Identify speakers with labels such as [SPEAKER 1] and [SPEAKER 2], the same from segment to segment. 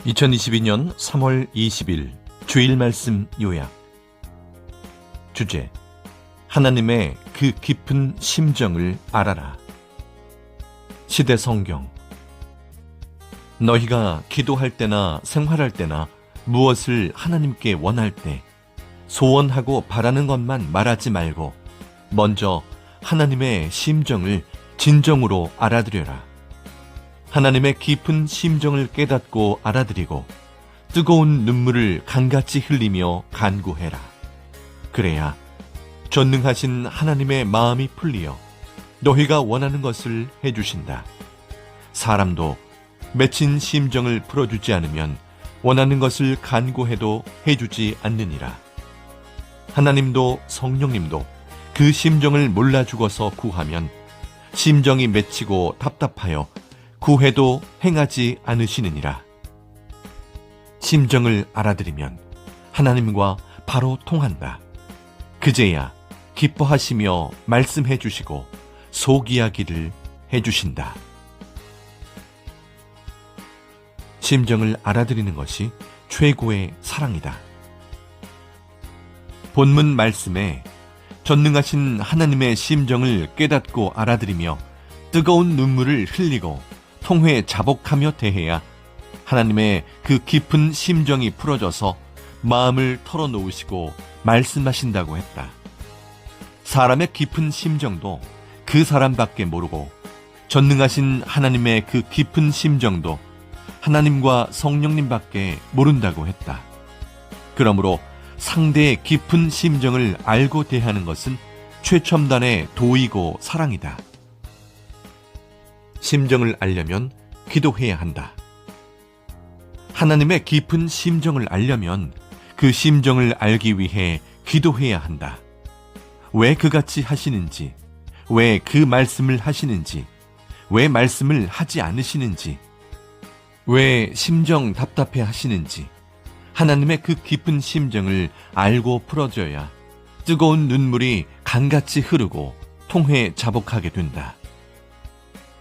[SPEAKER 1] 2022년 3월 20일 주일 말씀 요약. 주제: 하나님의 그 깊은 심정을 알아라. 시대 성경. 너희가 기도할 때나 생활할 때나 무엇을 하나님께 원할 때 소원하고 바라는 것만 말하지 말고 먼저 하나님의 심정을 진정으로 알아들여라. 하나님의 깊은 심정을 깨닫고 알아들이고 뜨거운 눈물을 강같이 흘리며 간구해라. 그래야 전능하신 하나님의 마음이 풀리어 너희가 원하는 것을 해주신다. 사람도 맺힌 심정을 풀어주지 않으면 원하는 것을 간구해도 해주지 않느니라. 하나님도 성령님도 그 심정을 몰라 죽어서 구하면 심정이 맺히고 답답하여 구해도 행하지 않으시느니라. 심정을 알아들이면 하나님과 바로 통한다. 그제야 기뻐하시며 말씀해 주시고 속 이야기를 해주신다. 심정을 알아들이는 것이 최고의 사랑이다. 본문 말씀에 전능하신 하나님의 심정을 깨닫고 알아들이며 뜨거운 눈물을 흘리고 통회 자복하며 대해야 하나님의 그 깊은 심정이 풀어져서 마음을 털어놓으시고 말씀하신다고 했다. 사람의 깊은 심정도 그 사람밖에 모르고 전능하신 하나님의 그 깊은 심정도 하나님과 성령님밖에 모른다고 했다. 그러므로 상대의 깊은 심정을 알고 대하는 것은 최첨단의 도이고 사랑이다. 심정을 알려면 기도해야 한다. 하나님의 깊은 심정을 알려면 그 심정을 알기 위해 기도해야 한다. 왜 그같이 하시는지, 왜 그 말씀을 하시는지, 왜 말씀을 하지 않으시는지, 왜 심정 답답해 하시는지 하나님의 그 깊은 심정을 알고 풀어줘야 뜨거운 눈물이 강같이 흐르고 통회 자복하게 된다.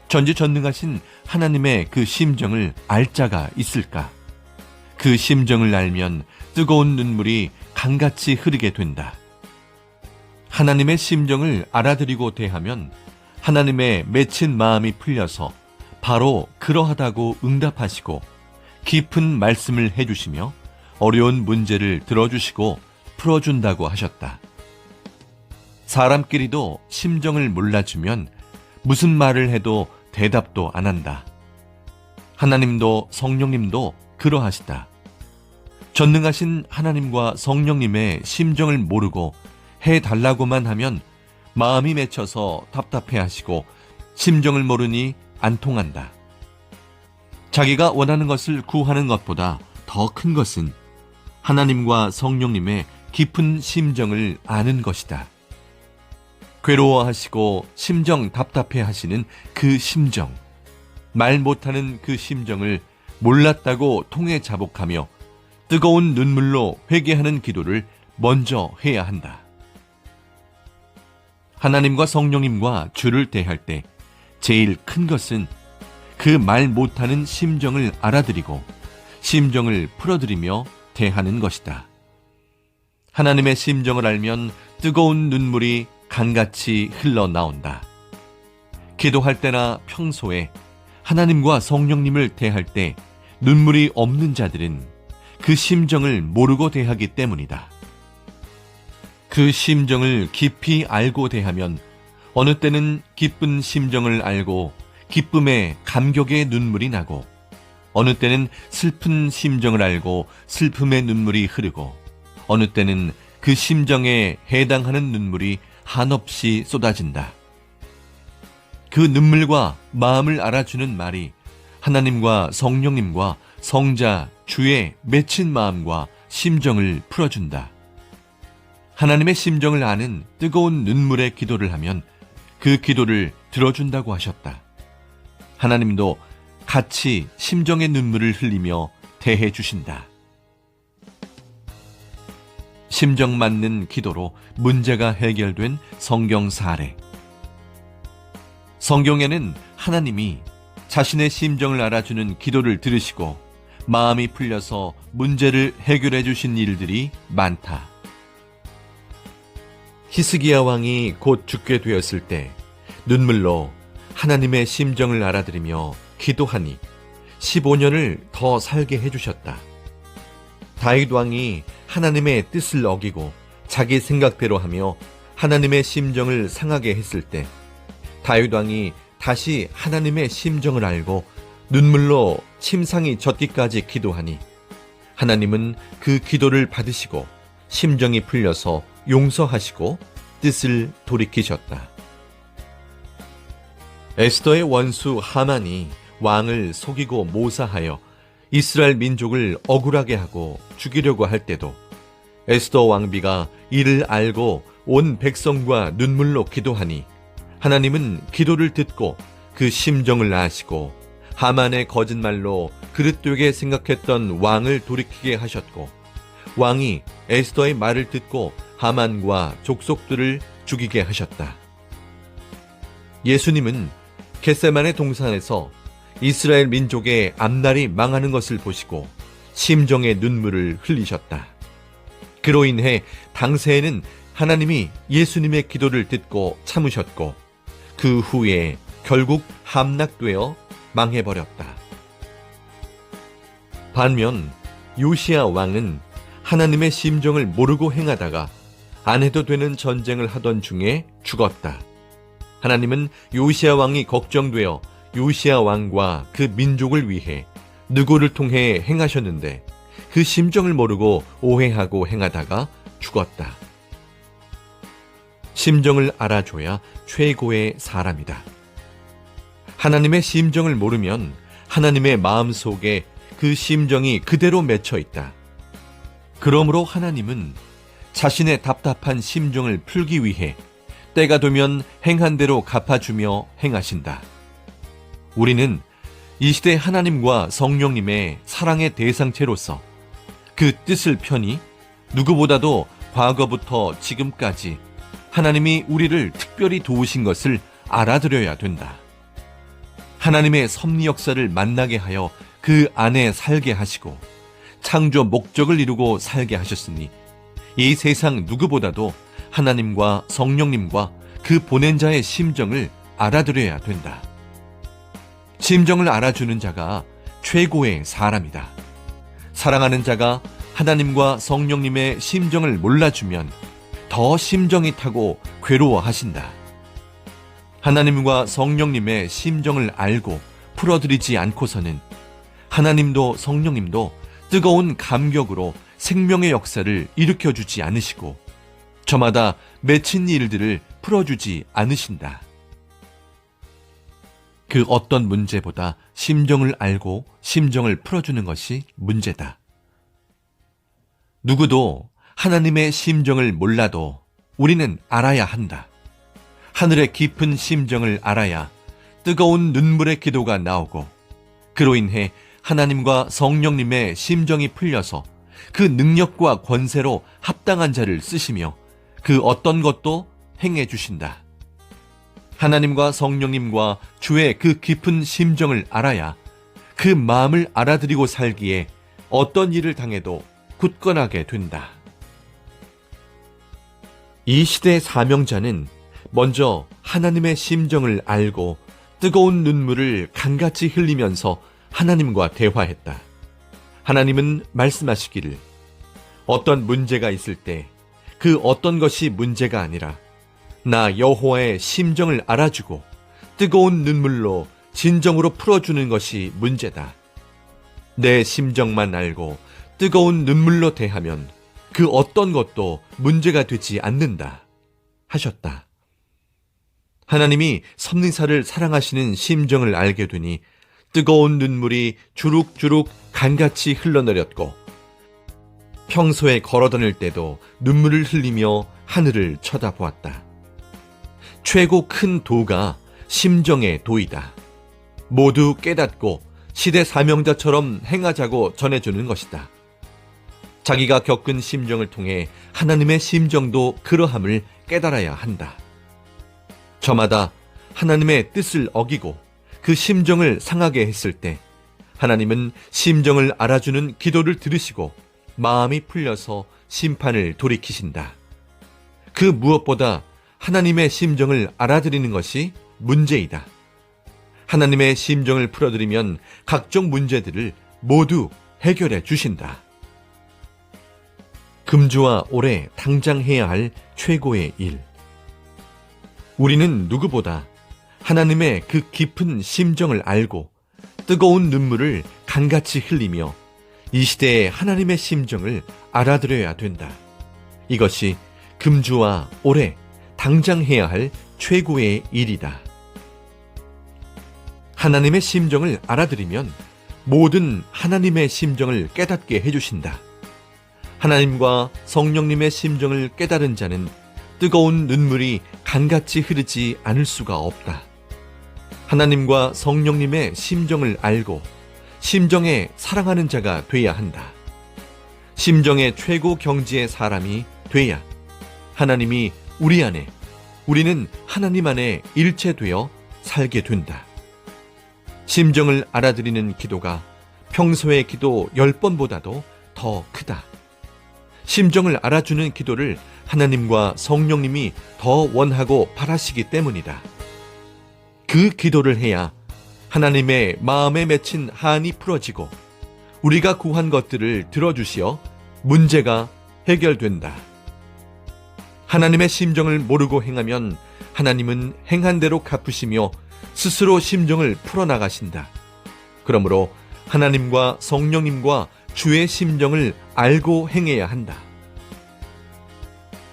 [SPEAKER 1] 전지전능하신 하나님의 그 심정을 알 자가 있을까? 그 심정을 알면 뜨거운 눈물이 강같이 흐르게 된다. 하나님의 심정을 알아들이고 대하면 하나님의 맺힌 마음이 풀려서 바로 그러하다고 응답하시고 깊은 말씀을 해주시며 어려운 문제를 들어주시고 풀어준다고 하셨다. 사람끼리도 심정을 몰라주면 무슨 말을 해도 대답도 안 한다. 하나님도 성령님도 그러하시다. 전능하신 하나님과 성령님의 심정을 모르고 해달라고만 하면 마음이 맺혀서 답답해 하시고 심정을 모르니 안 통한다. 자기가 원하는 것을 구하는 것보다 더 큰 것은 하나님과 성령님의 깊은 심정을 아는 것이다. 괴로워하시고 심정 답답해 하시는 그 심정, 말 못하는 그 심정을 몰랐다고 통해 자복하며 뜨거운 눈물로 회개하는 기도를 먼저 해야 한다. 하나님과 성령님과 주를 대할 때 제일 큰 것은 그 말 못하는 심정을 알아들이고 심정을 풀어드리며 대하는 것이다. 하나님의 심정을 알면 뜨거운 눈물이 강같이 흘러나온다. 기도할 때나 평소에 하나님과 성령님을 대할 때 눈물이 없는 자들은 그 심정을 모르고 대하기 때문이다. 그 심정을 깊이 알고 대하면 어느 때는 기쁜 심정을 알고 기쁨에 감격의 눈물이 나고 어느 때는 슬픈 심정을 알고 슬픔의 눈물이 흐르고 어느 때는 그 심정에 해당하는 눈물이 한없이 쏟아진다. 그 눈물과 마음을 알아주는 말이 하나님과 성령님과 성자 주의 맺힌 마음과 심정을 풀어준다. 하나님의 심정을 아는 뜨거운 눈물의 기도를 하면 그 기도를 들어준다고 하셨다. 하나님도 같이 심정의 눈물을 흘리며 대해 주신다. 심정 맞는 기도로 문제가 해결된 성경 사례. 성경에는 하나님이 자신의 심정을 알아주는 기도를 들으시고 마음이 풀려서 문제를 해결해 주신 일들이 많다. 히스기야 왕이 곧 죽게 되었을 때 눈물로 하나님의 심정을 알아들으며 기도하니 15년을 더 살게 해주셨다. 다윗 왕이 하나님의 뜻을 어기고 자기 생각대로 하며 하나님의 심정을 상하게 했을 때 다윗 왕이 다시 하나님의 심정을 알고 눈물로 침상이 젖기까지 기도하니 하나님은 그 기도를 받으시고 심정이 풀려서 용서하시고 뜻을 돌이키셨다. 에스더의 원수 하만이 왕을 속이고 모사하여 이스라엘 민족을 억울하게 하고 죽이려고 할 때도 에스더 왕비가 이를 알고 온 백성과 눈물로 기도하니 하나님은 기도를 듣고 그 심정을 아시고 하만의 거짓말로 그릇되게 생각했던 왕을 돌이키게 하셨고 왕이 에스더의 말을 듣고 하만과 족속들을 죽이게 하셨다. 예수님은 겟세마네 동산에서 이스라엘 민족의 앞날이 망하는 것을 보시고 심정의 눈물을 흘리셨다. 그로 인해 당시에는 하나님이 예수님의 기도를 듣고 참으셨고 그 후에 결국 함락되어 망해버렸다. 반면 요시야 왕은 하나님의 심정을 모르고 행하다가 안 해도 되는 전쟁을 하던 중에 죽었다. 하나님은 요시야 왕이 걱정되어 요시야 왕과 그 민족을 위해 누구를 통해 행하셨는데 그 심정을 모르고 오해하고 행하다가 죽었다. 심정을 알아줘야 최고의 사람이다. 하나님의 심정을 모르면 하나님의 마음 속에 그 심정이 그대로 맺혀 있다. 그러므로 하나님은 자신의 답답한 심정을 풀기 위해 때가 되면 행한 대로 갚아주며 행하신다. 우리는 이 시대 하나님과 성령님의 사랑의 대상체로서 그 뜻을 편히 누구보다도 과거부터 지금까지 하나님이 우리를 특별히 도우신 것을 알아들여야 된다. 하나님의 섭리 역사를 만나게 하여 그 안에 살게 하시고 창조 목적을 이루고 살게 하셨으니 이 세상 누구보다도 하나님과 성령님과 그 보낸 자의 심정을 알아들여야 된다. 심정을 알아주는 자가 최고의 사람이다. 사랑하는 자가 하나님과 성령님의 심정을 몰라주면 더 심정이 타고 괴로워하신다. 하나님과 성령님의 심정을 알고 풀어드리지 않고서는 하나님도 성령님도 뜨거운 감격으로 생명의 역사를 일으켜주지 않으시고 저마다 맺힌 일들을 풀어주지 않으신다. 그 어떤 문제보다 심정을 알고 심정을 풀어주는 것이 문제다. 누구도 하나님의 심정을 몰라도 우리는 알아야 한다. 하늘의 깊은 심정을 알아야 뜨거운 눈물의 기도가 나오고 그로 인해 하나님과 성령님의 심정이 풀려서 그 능력과 권세로 합당한 자를 쓰시며 그 어떤 것도 행해 주신다. 하나님과 성령님과 주의 그 깊은 심정을 알아야 그 마음을 알아들이고 살기에 어떤 일을 당해도 굳건하게 된다. 이 시대의 사명자는 먼저 하나님의 심정을 알고 뜨거운 눈물을 강같이 흘리면서 하나님과 대화했다. 하나님은 말씀하시기를 어떤 문제가 있을 때 그 어떤 것이 문제가 아니라 나 여호와의 심정을 알아주고 뜨거운 눈물로 진정으로 풀어주는 것이 문제다. 내 심정만 알고 뜨거운 눈물로 대하면 그 어떤 것도 문제가 되지 않는다 하셨다. 하나님이 섭리사를 사랑하시는 심정을 알게 되니 뜨거운 눈물이 주룩주룩 강같이 흘러내렸고 평소에 걸어다닐 때도 눈물을 흘리며 하늘을 쳐다보았다. 최고 큰 도가 심정의 도이다. 모두 깨닫고 시대 사명자처럼 행하자고 전해주는 것이다. 자기가 겪은 심정을 통해 하나님의 심정도 그러함을 깨달아야 한다. 저마다 하나님의 뜻을 어기고 그 심정을 상하게 했을 때 하나님은 심정을 알아주는 기도를 들으시고 마음이 풀려서 심판을 돌이키신다. 그 무엇보다 하나님의 심정을 알아들이는 것이 문제이다. 하나님의 심정을 풀어드리면 각종 문제들을 모두 해결해 주신다. 금주와 올해 당장 해야 할 최고의 일. 우리는 누구보다 하나님의 그 깊은 심정을 알고 뜨거운 눈물을 강같이 흘리며 이 시대의 하나님의 심정을 알아들여야 된다. 이것이 금주와 올해 당장 해야 할 최고의 일이다. 하나님의 심정을 알아들이면 모든 하나님의 심정을 깨닫게 해주신다. 하나님과 성령님의 심정을 깨달은 자는 뜨거운 눈물이 강같이 흐르지 않을 수가 없다. 하나님과 성령님의 심정을 알고 심정에 사랑하는 자가 돼야 한다. 심정의 최고 경지의 사람이 돼야 하나님이 우리 안에, 우리는 하나님 안에 일체되어 살게 된다. 심정을 알아들이는 기도가 평소의 기도 10번보다도 더 크다. 심정을 알아주는 기도를 하나님과 성령님이 더 원하고 바라시기 때문이다. 그 기도를 해야 하나님의 마음에 맺힌 한이 풀어지고 우리가 구한 것들을 들어주시어 문제가 해결된다. 하나님의 심정을 모르고 행하면 하나님은 행한 대로 갚으시며 스스로 심정을 풀어나가신다. 그러므로 하나님과 성령님과 주의 심정을 알고 행해야 한다.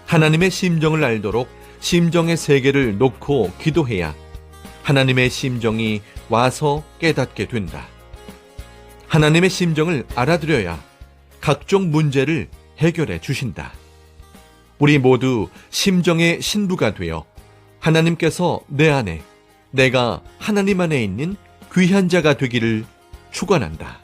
[SPEAKER 1] 하나님의 심정을 알도록 심정의 세계를 놓고 기도해야 하나님의 심정이 와서 깨닫게 된다. 하나님의 심정을 알아들여야 각종 문제를 해결해 주신다. 우리 모두 심정의 신부가 되어 하나님께서 내 안에, 내가 하나님 안에 있는 귀한 자가 되기를 축원한다.